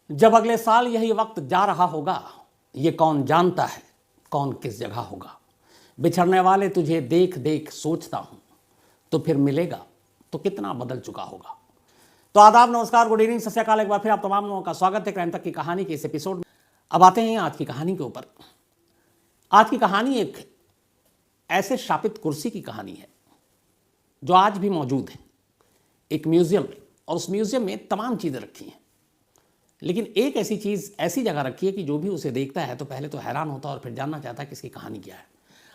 जब अगले साल यही वक्त जा रहा होगा, ये कौन जानता है कौन किस जगह होगा। बिछड़ने वाले तुझे देख देख सोचता हूँ, तो फिर मिलेगा तो कितना बदल चुका होगा। तो आदाब, नमस्कार, गुड इवनिंग, सत श्री अकाल। एक बार फिर आप तमाम लोगों का स्वागत है क्राइम तक की कहानी के इस एपिसोड में। अब आते हैं आज की कहानी के ऊपर। आज की कहानी एक ऐसे शापित कुर्सी की कहानी है जो आज भी मौजूद है एक म्यूजियम में, और उस म्यूजियम में तमाम चीज़ें रखी हैं, लेकिन एक ऐसी चीज़ ऐसी जगह रखी है कि जो भी उसे देखता है तो पहले तो हैरान होता है और फिर जानना चाहता है कि इसकी कहानी क्या है।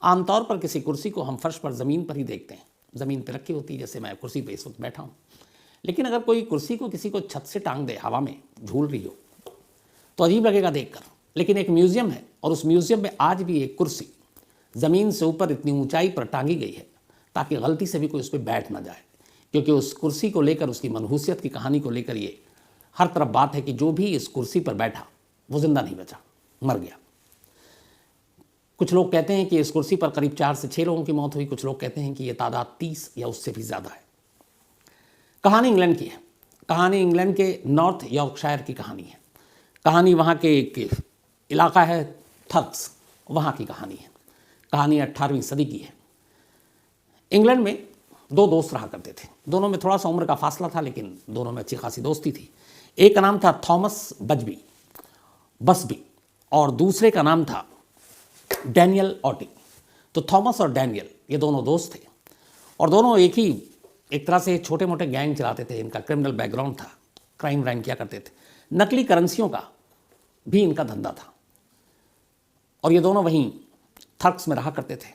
आमतौर पर किसी कुर्सी को हम फर्श पर ज़मीन पर ही देखते हैं, ज़मीन पर रखी होती है, जैसे मैं कुर्सी पर इस वक्त बैठा हूँ। लेकिन अगर कोई कुर्सी को किसी को छत से टांग दे, हवा में झूल रही हो, तो अजीब लगेगा देखकर। लेकिन एक म्यूज़ियम है और उस म्यूज़ियम में आज भी एक कुर्सी ज़मीन से ऊपर इतनी ऊंचाई पर टांगी गई है ताकि गलती से भी कोई उस पर बैठ ना जाए, क्योंकि उस कुर्सी को लेकर, उसकी मनहूसियत की कहानी को लेकर ये हर तरफ बात है कि जो भी इस कुर्सी पर बैठा वो जिंदा नहीं बचा, मर गया। कुछ लोग कहते हैं कि इस कुर्सी पर करीब 4 से 6 लोगों की मौत हुई। कुछ लोग कहते हैं कि ये तादाद 30 या उससे भी ज़्यादा है। कहानी इंग्लैंड की है। कहानी इंग्लैंड के नॉर्थ यॉर्कशायर की कहानी है। कहानी वहाँ के एक इलाका है थर्क्स, वहाँ की कहानी है। कहानी 18वीं सदी की है। इंग्लैंड में 2 दोस्त रहा करते थे। दोनों में थोड़ा सा उम्र का फासला था, लेकिन दोनों में अच्छी खासी दोस्ती थी। एक का नाम था थॉमस बसबी और दूसरे का नाम था डैनियल ऑटी। तो थॉमस और डैनियल ये दोनों दोस्त थे और दोनों एक तरह से छोटे मोटे गैंग चलाते थे। इनका क्रिमिनल बैकग्राउंड था, क्राइम व्राइम किया करते थे। नकली करेंसियों का भी इनका धंधा था और ये दोनों वहीं थर्क्स में रहा करते थे।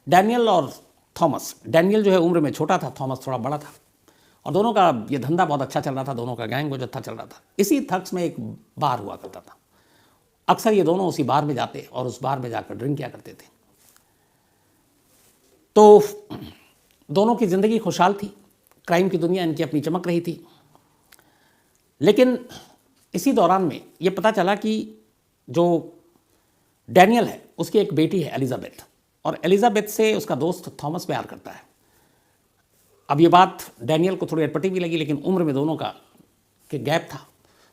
डैनियल और थॉमस, डैनियल जो है उम्र में छोटा था, थॉमस थोड़ा बड़ा था, और दोनों का ये धंधा बहुत अच्छा चल रहा था। दोनों का गैंग जो था चल रहा था। इसी थर्क्स में एक बार हुआ करता था। अक्सर ये दोनों उसी बार में जाते और उस बार में जाकर ड्रिंक किया करते थे। तो दोनों की ज़िंदगी खुशहाल थी, क्राइम की दुनिया इनकी अपनी चमक रही थी। लेकिन इसी दौरान में ये पता चला कि जो डैनियल है उसकी एक बेटी है एलिजाबेथ, और एलिजाबेथ से उसका दोस्त थॉमस प्यार करता है। अब ये बात डैनियल को थोड़ी अटपटी भी लगी, लेकिन उम्र में दोनों का के गैप था,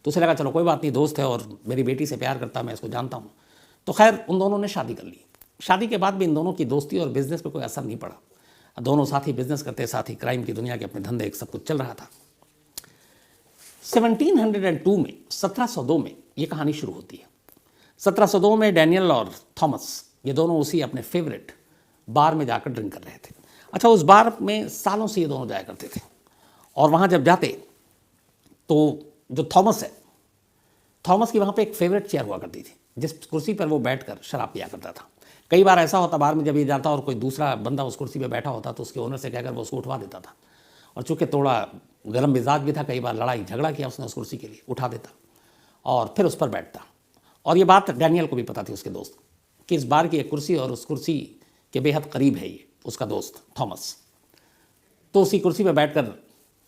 तो उसे लगा चलो कोई बात नहीं, दोस्त है और मेरी बेटी से प्यार करता है, मैं इसको जानता हूँ। तो खैर उन दोनों ने शादी कर ली। शादी के बाद भी इन दोनों की दोस्ती और बिजनेस पर कोई असर नहीं पड़ा। दोनों साथ ही बिजनेस करते, साथ ही क्राइम की दुनिया के अपने धंधे, एक सब कुछ चल रहा था। 1702 में ये कहानी शुरू होती है। 1702 में डैनियल और थॉमस ये दोनों उसी अपने फेवरेट बार में जाकर ड्रिंक कर रहे थे। अच्छा, उस बार में सालों से ये दोनों जाया करते थे, और वहाँ जब जाते तो जो थॉमस है, थॉमस की वहाँ पे एक फेवरेट चेयर हुआ करती थी, जिस कुर्सी पर वो बैठकर शराब पिया करता था। कई बार ऐसा होता बार में जब ये जाता और कोई दूसरा बंदा उस कुर्सी पर बैठा होता तो उसके ओनर से कहकर वो उसको उठवा देता था, और चूँकि थोड़ा गर्म मिजाज भी था, कई बार लड़ाई झगड़ा किया उसने उस कुर्सी के लिए, उठा देता और फिर उस पर बैठता। और ये बात डैनियल को भी पता थी, उसके दोस्त, कि इस बार की एक कुर्सी और उस कुर्सी के बेहद करीब है ये उसका दोस्त थॉमस। तो उसी कुर्सी पर बैठकर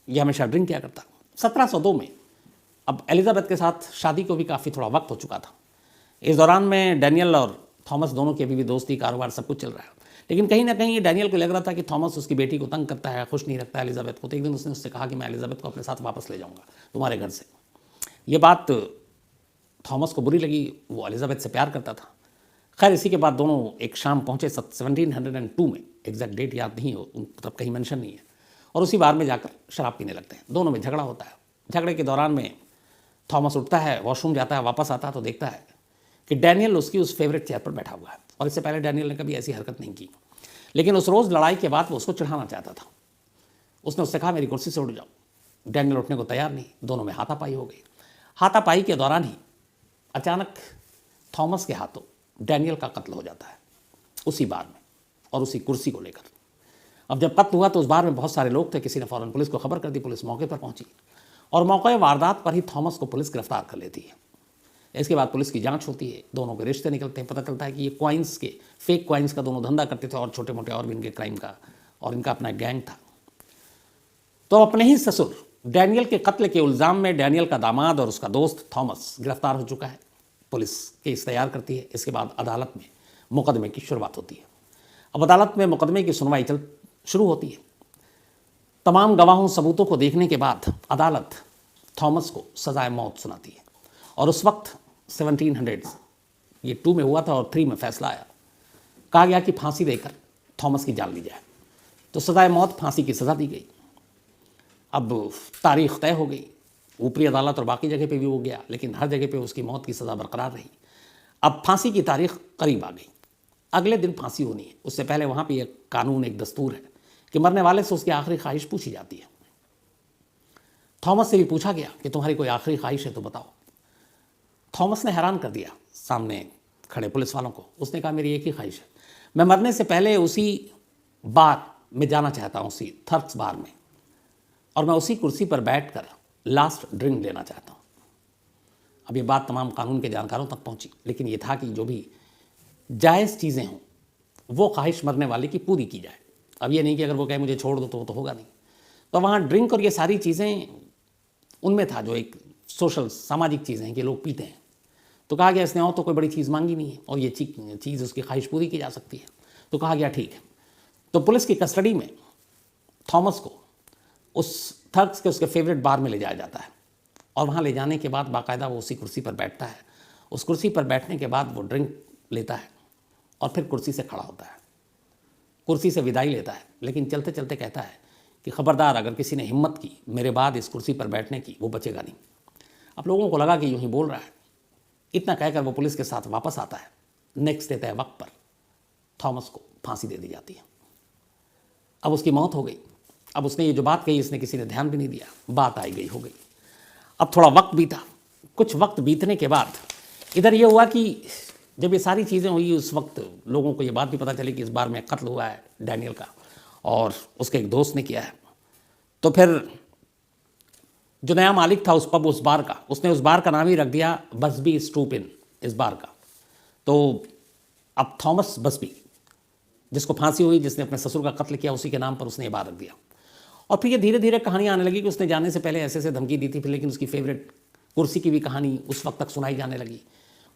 ये हमेशा ड्रिंक किया करता। 1702 में अब एलिजाबेथ के साथ शादी को भी काफ़ी थोड़ा वक्त हो चुका था। इस दौरान में डैनियल और थॉमस दोनों की अभी भी दोस्ती, कारोबार सब कुछ चल रहा है। लेकिन कहीं ना कहीं डैनियल को लग रहा था कि थॉमस उसकी बेटी को तंग करता है, खुश नहीं रखता है एलिजाबेथ को। तो एक दिन उसने उससे कहा कि मैं एलिजाबेथ को अपने साथ वापस ले जाऊँगा तुम्हारे घर से। ये बात थॉमस को बुरी लगी, वो एलिजाबेथ से प्यार करता था। खैर इसी के बाद दोनों एक शाम पहुँचे 1702 में, एग्जैक्ट डेट याद नहीं हो, तब कहीं मेंशन नहीं है, और उसी बार में जाकर शराब पीने लगते हैं। दोनों में झगड़ा होता है। झगड़े के दौरान में थॉमस उठता है, वॉशरूम जाता है, वापस आता है तो देखता है कि डैनियल उसकी उस फेवरेट चेयर पर बैठा हुआ है, और इससे पहले डैनियल ने कभी ऐसी हरकत नहीं की। लेकिन उस रोज़ लड़ाई के बाद वो उसको चिढ़ाना चाहता था। उसने उससे कहा मेरी कुर्सी से उठ जाओ। डैनियल उठने को तैयार नहीं। दोनों में हाथापाई हो गई। हाथापाई के दौरान ही अचानक थॉमस के हाथों डैनियल का कत्ल हो जाता है, उसी बार में और उसी कुर्सी को लेकर। अब जब कत्ल हुआ तो उस बार में बहुत सारे लोग थे। किसी ने फ़ौरन पुलिस को खबर कर दी। पुलिस मौके पर पहुंची और मौके वारदात पर ही थॉमस को पुलिस गिरफ्तार कर लेती है। इसके बाद पुलिस की जांच होती है, दोनों के रिश्ते निकलते हैं। पता चलता है कि ये कॉइन्स के, फेक कॉइन्स का दोनों धंधा करते थे, और छोटे मोटे और भी इनके क्राइम का, और इनका अपना गैंग था। तो अपने ही ससुर डैनियल के कत्ल के इल्ज़ाम में डैनियल का दामाद और उसका दोस्त थॉमस गिरफ्तार हो चुका है। पुलिस केस तैयार करती है। इसके बाद अदालत में मुकदमे की शुरुआत होती है। अब अदालत में मुकदमे की सुनवाई शुरू होती है। तमाम गवाहों सबूतों को देखने के बाद अदालत थॉमस को सजाए मौत सुनाती है। और उस वक्त 1700 ये 2 में हुआ था और 3 में फैसला आया। कहा गया कि फांसी देकर थॉमस की जान ली जाए। तो सजाए मौत, फांसी की सज़ा दी गई। अब तारीख तय हो गई, ऊपरी अदालत और बाकी जगह पे भी वो गया, लेकिन हर जगह पे उसकी मौत की सज़ा बरकरार रही। अब फांसी की तारीख करीब आ गई, अगले दिन फांसी होनी है। उससे पहले वहाँ पे एक कानून, एक दस्तूर है कि मरने वाले से उसकी आखिरी ख्वाहिश पूछी जाती है। थॉमस से भी पूछा गया कि तुम्हारी कोई आखिरी ख्वाहिश है तो बताओ। थॉमस ने हैरान कर दिया सामने खड़े पुलिस वालों को। उसने कहा मेरी एक ही ख्वाहिश है, मैं मरने से पहले उसी बार में जाना चाहता हूँ, उसी थर्क्स बार में, और मैं उसी कुर्सी पर बैठकर लास्ट ड्रिंक लेना चाहता हूँ। अब ये बात तमाम कानून के जानकारों तक पहुँची, लेकिन ये था कि जो भी जायज़ चीज़ें हों वो ख्वाहिश मरने वाले की पूरी की जाए। अब ये नहीं कि अगर वो कहे मुझे छोड़ दो तो होगा नहीं। तो वहाँ ड्रिंक और ये सारी चीज़ें उनमें था, जो एक सोशल सामाजिक चीज़ें हैं कि लोग पीते हैं। तो कहा गया इसने और तो कोई बड़ी चीज़ मांगी नहीं है और ये चीज़ उसकी ख्वाहिश पूरी की जा सकती है। तो कहा गया ठीक है। तो पुलिस की कस्टडी में थॉमस को उस थर्क्स के उसके फेवरेट बार में ले जाया जाता है और वहाँ ले जाने के बाद बाकायदा वो उसी कुर्सी पर बैठता है। उस कुर्सी पर बैठने के बाद वो ड्रिंक लेता है और फिर कुर्सी से खड़ा होता है, कुर्सी से विदाई लेता है, लेकिन चलते चलते कहता है कि खबरदार अगर किसी ने हिम्मत की मेरे बाद इस कुर्सी पर बैठने की, वो बचेगा नहीं। अब लोगों को लगा कि यूँ ही बोल रहा है। इतना कहकर वो पुलिस के साथ वापस आता है। नेक्स्ट डे तय वक्त पर थॉमस को फांसी दे दी जाती है। अब उसकी मौत हो गई। अब उसने ये जो बात कही इसने किसी ने ध्यान भी नहीं दिया, बात आई गई हो गई। अब थोड़ा वक्त बीता। कुछ वक्त बीतने के बाद इधर ये हुआ कि जब ये सारी चीज़ें हुई उस वक्त लोगों को ये बात भी पता चली कि इस बार में कत्ल हुआ है डैनियल का और उसके एक दोस्त ने किया है। तो फिर जो नया मालिक था उस पब, उस बार का, उसने उस बार का नाम ही रख दिया बसबी स्टूप इन, इस बार का। तो अब थॉमस बसबी, जिसको फांसी हुई, जिसने अपने ससुर का कत्ल किया, उसी के नाम पर उसने ये बार रख दिया। और फिर ये धीरे धीरे कहानियाँ आने लगी कि उसने जाने से पहले ऐसे ऐसे धमकी दी थी, फिर लेकिन उसकी फेवरेट कुर्सी की भी कहानी उस वक्त तक सुनाई जाने लगी।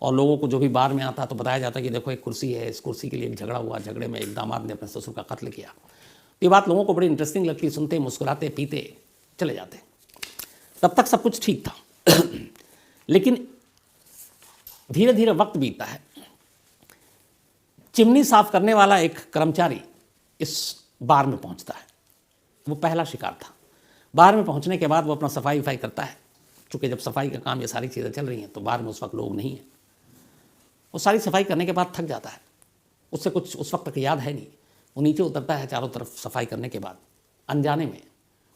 और लोगों को जो भी बार में आता तो बताया जाता कि देखो एक कुर्सी है, इस कुर्सी के लिए एक झगड़ा हुआ, झगड़े में एक दामाद ने अपने ससुर का कत्ल किया। तो ये बात लोगों को बड़ी इंटरेस्टिंग लगती, सुनते, मुस्कुराते, पीते चले जाते। तब तक सब कुछ ठीक था। लेकिन धीरे धीरे वक्त बीतता है। चिमनी साफ करने वाला एक कर्मचारी इस बार में पहुंचता है। वो पहला शिकार था। बार में पहुंचने के बाद वो अपना सफाई वफाई करता है। चूँकि जब सफाई का काम, ये सारी चीज़ें चल रही हैं, तो बार में उस वक्त लोग नहीं हैं। वो सारी सफाई करने के बाद थक जाता है, उससे कुछ उस वक्त तक याद है नहीं। वो नीचे उतरता है, चारों तरफ सफाई करने के बाद अनजाने में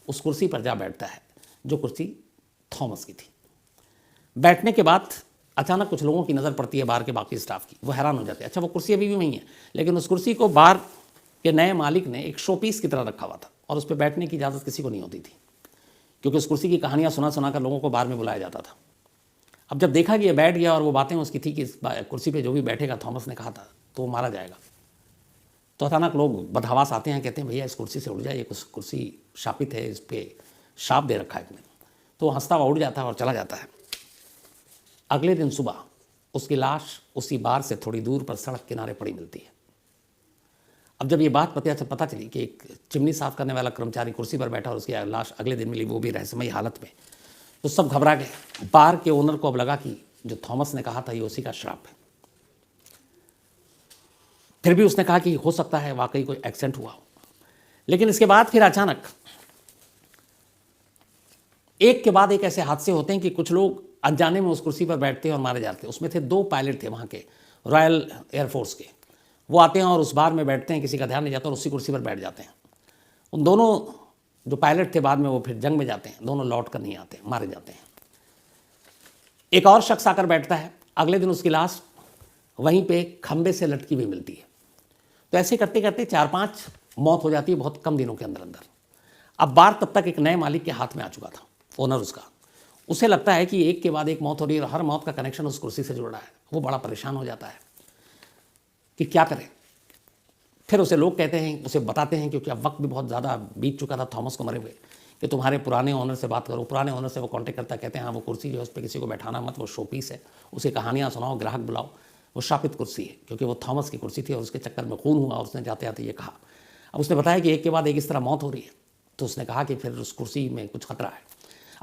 उस कुर्सी पर जा बैठता है जो कुर्सी थॉमस की थी। बैठने के बाद अचानक कुछ लोगों की नज़र पड़ती है बार के बाकी स्टाफ की। वो हैरान हो जाते हैं, अच्छा वो कुर्सी अभी भी वहीं है, लेकिन उस कुर्सी को बार के नए मालिक ने एक शो पीस की तरह रखा हुआ था और उस पर बैठने की इजाज़त किसी को नहीं होती थी, क्योंकि उस कुर्सी की कहानियाँ सुना सुना कर लोगों को बार में बुलाया जाता था। अब जब देखा कि ये बैठ गया और वो बातें उसकी थी कि इस कुर्सी पे जो भी बैठेगा, थॉमस ने कहा था, तो वो मारा जाएगा। तो अचानक लोग बदहवास आते हैं, कहते हैं भैया इस कुर्सी से उठ जाए, ये कुर्सी शापित है, इस पर शाप दे रखा है इसने। तो वो हंसता हुआ उठ जाता है और चला जाता है। अगले दिन सुबह उसकी लाश उसी बार से थोड़ी दूर पर सड़क किनारे पड़ी मिलती है। अब जब ये बात पता चली कि एक चिमनी साफ करने वाला कर्मचारी कुर्सी पर बैठा और उसकी लाश अगले दिन मिली, वो भी रहस्यमयी हालत में, तो सब घबरा गए। बार के ओनर को अब लगा कि जो थॉमस ने कहा था ये उसी का श्राप है। फिर भी उसने कहा कि हो सकता है वाकई कोई एक्सीडेंट हुआ हो। लेकिन इसके बाद फिर अचानक एक के बाद एक ऐसे हादसे होते हैं कि कुछ लोग अनजाने में उस कुर्सी पर बैठते हैं और मारे जाते हैं। उसमें थे 2 पायलट थे वहाँ के, रॉयल एयरफोर्स के। वो आते हैं और उस बार में बैठते हैं, किसी का ध्यान नहीं जाता और उसी कुर्सी पर बैठ जाते हैं। उन दोनों जो पायलट थे बाद में वो फिर जंग में जाते हैं, दोनों लौट कर नहीं आते, मारे जाते हैं। एक और शख्स आकर बैठता है। अगले दिन उसकी लाश वहीं पे खंबे से लटकी हुई मिलती है। तो ऐसे करते करते 4-5 मौत हो जाती है बहुत कम दिनों के अंदर अंदर। अब बार तब तक एक नए मालिक के हाथ में आ चुका था, ओनर उसका। उसे लगता है कि एक के बाद एक मौत हो रही है और हर मौत का कनेक्शन उस कुर्सी से जुड़ रहा है। वो बड़ा परेशान हो जाता है कि क्या करें। फिर उसे लोग कहते हैं, उसे बताते हैं, क्योंकि अब वक्त भी बहुत ज़्यादा बीत चुका था थॉमस को मरे हुए, कि तुम्हारे पुराने ओनर से बात करो। पुराने ओनर से वो कांटेक्ट करता है, कहते हैं हाँ वो कुर्सी जो है उस पर किसी को बैठाना मत, वो शो पीस है, उसे कहानियाँ सुनाओ, ग्राहक बुलाओ, वो शापित कुर्सी है, क्योंकि वो थॉमस की कुर्सी थी और उसके चक्कर में खून हुआ और उसने जाते जाते ये कहा। अब उसने बताया कि एक के बाद एक इस तरह मौत हो रही है। तो उसने कहा कि फिर उस कुर्सी में कुछ खतरा है।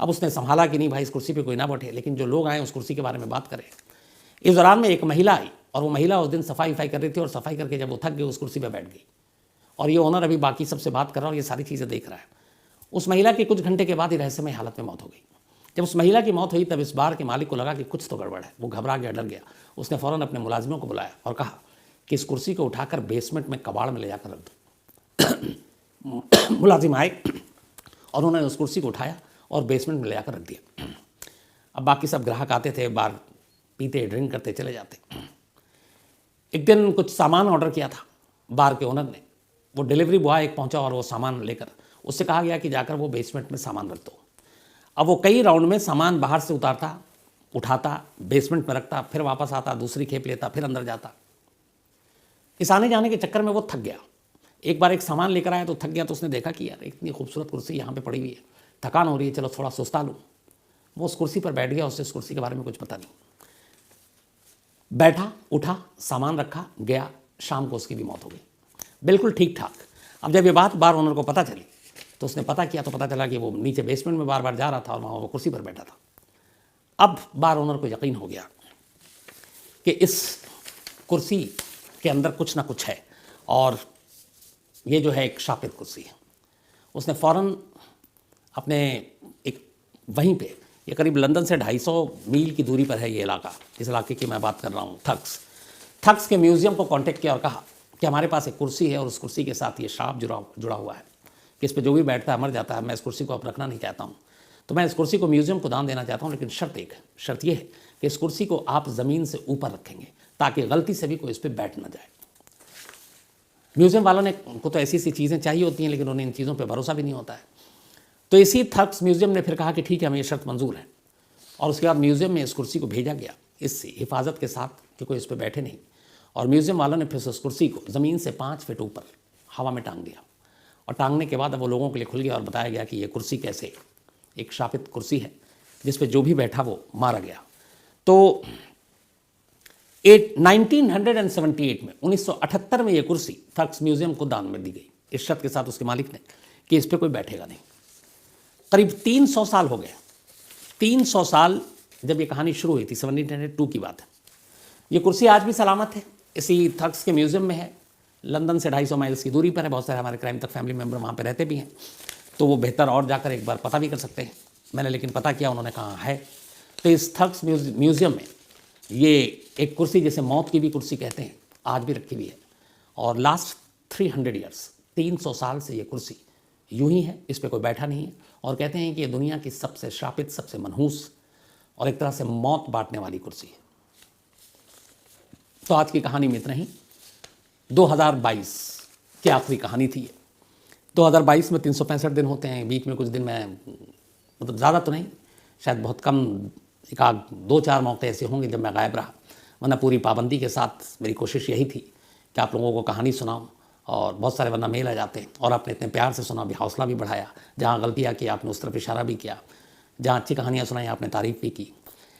अब उसने संभाला कि नहीं भाई इस कुर्सी पे कोई ना बैठे, लेकिन जो लोग आए उस कुर्सी के बारे में बात करें। इस दौरान में एक महिला आई और वो महिला उस दिन सफाई कर रही थी और सफाई करके जब वो थक गई उस कुर्सी पर बैठ गई और ये ओनर अभी बाकी सबसे बात कर रहा है और ये सारी चीज़ें देख रहा है। उस महिला की कुछ घंटे के बाद ही रहस्यमय हालत में मौत हो गई। जब उस महिला की मौत हुई तब इस बार के मालिक को लगा कि कुछ तो गड़बड़ है। वो घबरा गया, डर गया। उसने फ़ौरन अपने मुलाजिमों को बुलाया और कहा कि इस कुर्सी को उठाकर बेसमेंट में कबाड़ में ले जाकर रख दो। मुलाजिम आए और उन्होंने उस कुर्सी को उठाया और बेसमेंट में ले जाकर रख दिया। अब बाकी सब ग्राहक आते थे, बार पीते ड्रिंक करते चले जाते। एक दिन कुछ सामान ऑर्डर किया था बार के ओनर ने। वो डिलीवरी बॉय एक पहुंचा और वो सामान लेकर उससे कहा गया कि जाकर वो बेसमेंट में सामान रख दो। अब वो कई राउंड में सामान बाहर से उतारता, उठाता, बेसमेंट में रखता, फिर वापस आता, दूसरी खेप लेता, फिर अंदर जाता। इस आने जाने के चक्कर में वो थक गया। एक बार एक सामान लेकर आया तो थक गया, तो उसने देखा कि यार इतनी खूबसूरत कुर्सी यहाँ पे पड़ी हुई है, थकान हो रही है, चलो थोड़ा सुस्ता लूँ। वो उस कुर्सी पर बैठ गया, उससे उस कुर्सी के बारे में कुछ पता नहीं। बैठा, उठा, सामान रखा, गया, शाम को उसकी भी मौत हो गई, बिल्कुल ठीक ठाक। अब जब ये बात बार ओनर को पता चली तो उसने पता किया तो पता चला कि वो नीचे बेसमेंट में बार बार जा रहा था और वहाँ वो कुर्सी पर बैठा था। अब बार ओनर को यकीन हो गया कि इस कुर्सी के अंदर कुछ ना कुछ है और ये जो है एक शापित कुर्सी है। उसने फ़ौरन अपने एक वहीं पे, ये करीब लंदन से 250 मील की दूरी पर है ये इलाका, जिस इलाके की मैं बात कर रहा हूँ, थक्स के म्यूज़ियम को कांटेक्ट किया और कहा कि हमारे पास एक कुर्सी है और उस कुर्सी के साथ ये शाप जुड़ा हुआ है कि इस पर जो भी बैठता है मर जाता है। मैं इस कुर्सी को अब रखना नहीं चाहता हूँ, तो मैं इस कुर्सी को म्यूज़ियम को दान देना चाहता हूँ, लेकिन शर्त एक है। शर्त यह है कि इस कुर्सी को आप ज़मीन से ऊपर रखेंगे ताकि गलती से भी कोई इस पर बैठ ना जाए। म्यूज़ियम वालों ने को तो ऐसी चीज़ें चाहिए होती हैं, लेकिन उन्हें इन चीज़ों पर भरोसा भी नहीं होता है। तो इसी थक्स म्यूज़ियम ने फिर कहा कि ठीक है, हमें ये शर्त मंजूर है। और उसके बाद म्यूज़ियम में इस कुर्सी को भेजा गया इस हिफाजत के साथ कि कोई इस पर बैठे नहीं। और म्यूज़ियम वालों ने फिर उस कुर्सी को ज़मीन से 5 फीट ऊपर हवा में टांग दिया और टांगने के बाद अब वो लोगों के लिए खुल गया और बताया गया कि ये कुर्सी कैसे एक शापित कुर्सी है जिस पे जो भी बैठा वो मारा गया। तो 1978 में 1978 में ये कुर्सी थक्स म्यूज़ियम को दान में दी गई इस शर्त के साथ उसके मालिक ने कि इस पर कोई बैठेगा नहीं। करीब 300 साल हो गए, 300 साल जब ये कहानी शुरू हुई थी, 1702 की बात है। ये कुर्सी आज भी सलामत है, इसी थक्स के म्यूज़ियम में है। लंदन से 250 माइल्स की दूरी पर है। बहुत सारे हमारे क्राइम तक फैमिली मेम्बर वहाँ पे रहते भी हैं, तो वो बेहतर और जाकर एक बार पता भी कर सकते हैं। मैंने लेकिन पता किया, उन्होंने कहा है। तो इस थक्स म्यूज़ियम में ये एक कुर्सी, जैसे मौत की भी कुर्सी कहते हैं, आज भी रखी हुई है। और लास्ट 300 ईयर्स, 300 साल से ये कुर्सी यूं ही है, इस पर कोई बैठा नहीं है। और कहते हैं कि ये दुनिया की सबसे शापित, सबसे मनहूस और एक तरह से मौत बांटने वाली कुर्सी है। तो आज की कहानी में इतना ही। 2022 की आखिरी कहानी थी ये। 2022 में 365 दिन होते हैं, बीच में कुछ दिन में, मतलब ज़्यादा तो नहीं, शायद बहुत कम, एक आध 2-4 मौके ऐसे होंगे जब मैं गायब रहा, वरना पूरी पाबंदी के साथ मेरी कोशिश यही थी कि आप लोगों को कहानी सुनाऊं। और बहुत सारे वरना मेल आ जाते हैं और आपने इतने प्यार से सुना, भी हौसला भी बढ़ाया। जहाँ गलतियाँ की आपने उस तरफ इशारा भी किया, जहाँ अच्छी कहानियाँ सुनाई आपने तारीफ़ भी की,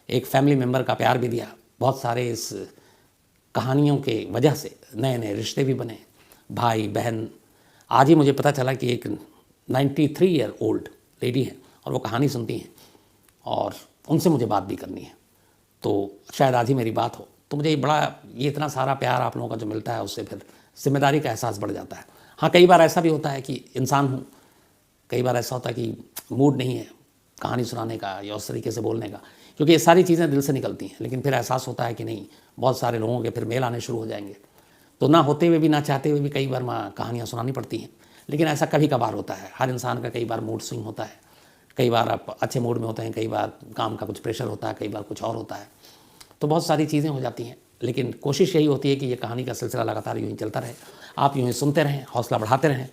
एक फैमिली मेम्बर का प्यार भी दिया। बहुत सारे इस कहानियों के वजह से नए नए रिश्ते भी बने, भाई बहन। आज ही मुझे पता चला कि एक 93 ईयर ओल्ड लेडी है और वो कहानी सुनती हैं और उनसे मुझे बात भी करनी है, तो शायद आज ही मेरी बात हो। तो मुझे ये इतना सारा प्यार आप लोगों का जो मिलता है, उससे फिर जिम्मेदारी का एहसास बढ़ जाता है। हाँ, कई बार ऐसा भी होता है कि इंसान हूँ, कई बार ऐसा होता है कि मूड नहीं है कहानी सुनाने का या उस तरीके से बोलने का, क्योंकि ये सारी चीज़ें दिल से निकलती हैं। लेकिन फिर एहसास होता है कि नहीं, बहुत सारे लोगों के फिर मेल आने शुरू हो जाएंगे, तो ना होते हुए भी, ना चाहते हुए भी कई बार कहानियाँ सुनानी पड़ती हैं। लेकिन ऐसा कभी कभार होता है, हर इंसान का कई बार मूड स्विंग होता है। कई बार आप अच्छे मूड में होते हैं, कई बार काम का कुछ प्रेशर होता है, कई बार कुछ और होता है, तो बहुत सारी चीज़ें हो जाती हैं। लेकिन कोशिश यही होती है कि ये कहानी का सिलसिला लगातार यूँ ही चलता रहे, आप यूँ ही सुनते रहें, हौसला बढ़ाते रहें।